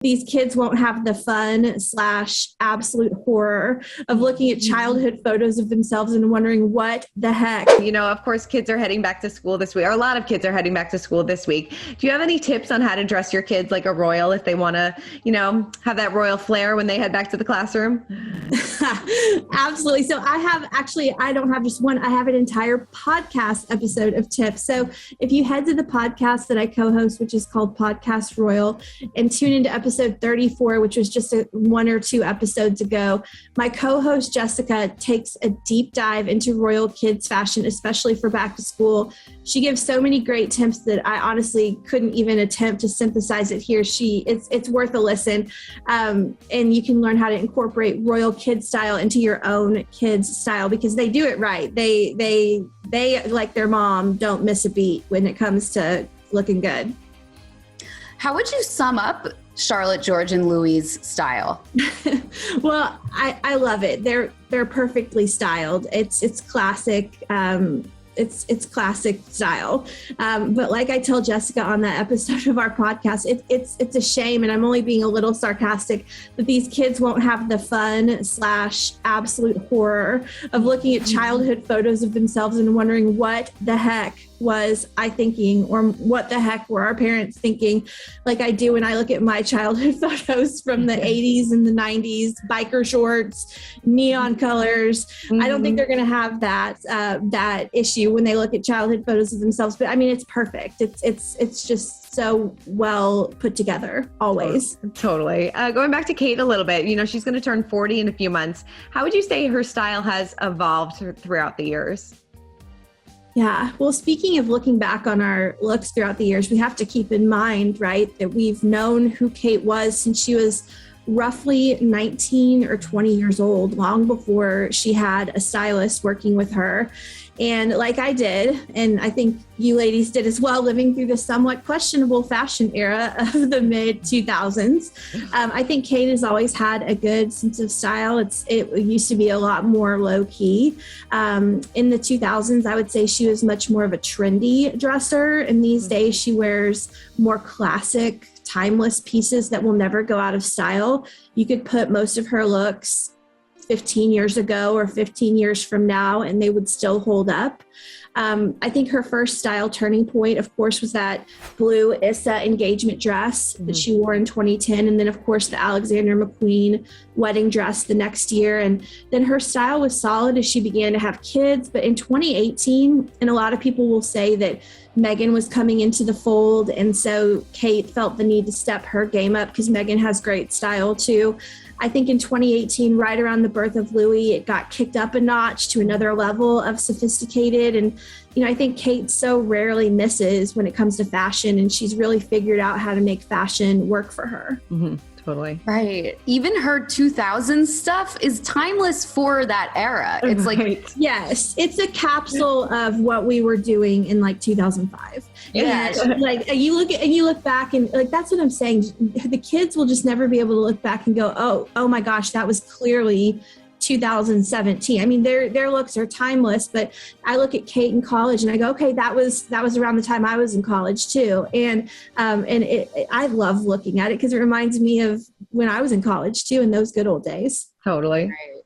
These kids won't have the fun / absolute horror of looking at childhood photos of themselves and wondering what the heck. You know, of course, kids are heading back to school this week, or a lot of kids are heading back to school this week. Do you have any tips on how to dress your kids like a royal if they want to, you know, have that royal flair when they head back to the classroom? Absolutely. So I don't have just one, I have an entire podcast episode of tips. So if you head to the podcast that I co-host, which is called Podcast Royal, and tune into episode 34, which was just 1 or 2 episodes ago, my co-host Jessica takes a deep dive into royal kids fashion, especially for back to school. She gives so many great tips that I honestly couldn't even attempt to synthesize it here. It's worth a listen. And you can learn how to incorporate royal kid style into your own kids style, because they do it right. They like their mom, don't miss a beat when it comes to looking good. How would you sum up Charlotte, George, and Louis's style? Well, I love it. They're perfectly styled. It's classic. It's classic style. But like I tell Jessica on that episode of our podcast, it's a shame, and I'm only being a little sarcastic, that these kids won't have the fun / absolute horror of looking at childhood photos of themselves and wondering what the heck was I thinking, or what the heck were our parents thinking, like I do when I look at my childhood photos from the 80s and the 90s, biker shorts, neon colors. Mm-hmm. I don't think they're going to have that issue when they look at childhood photos of themselves. But I mean, it's perfect. It's just so well put together always. Totally. Going back to Kate a little bit, you know, she's going to turn 40 in a few months. How would you say her style has evolved throughout the years? Yeah. Well, speaking of looking back on our looks throughout the years, we have to keep in mind, right, that we've known who Kate was since she was roughly 19 or 20 years old, long before she had a stylist working with her. And like I did, and I think you ladies did as well, living through the somewhat questionable fashion era of the mid 2000s. I think Kate has always had a good sense of style. It used to be a lot more low key. In the 2000s, I would say she was much more of a trendy dresser. And these days she wears more classic, timeless pieces that will never go out of style. You could put most of her looks 15 years ago or 15 years from now, and they would still hold up. I think her first style turning point, of course, was that blue Issa engagement dress that she wore in 2010. And then, of course, the Alexander McQueen wedding dress the next year. And then her style was solid as she began to have kids. But in 2018, and a lot of people will say that Meghan was coming into the fold, and so Kate felt the need to step her game up because Meghan has great style too. I think in 2018, right around the birth of Louis, it got kicked up a notch to another level of sophisticated. And, you know, I think Kate so rarely misses when it comes to fashion, and she's really figured out how to make fashion work for her. Mm-hmm. Totally. Right. Even her 2000s stuff is timeless for that era. It's like, yes, it's a capsule of what we were doing in like 2005. Yeah. And like you look back and like, that's what I'm saying. The kids will just never be able to look back and go, oh my gosh, that was clearly 2017. I mean, their looks are timeless, but I look at Kate in college and I go, okay, that was around the time I was in college too. And I love looking at it because it reminds me of when I was in college too, in those good old days. Totally. Right.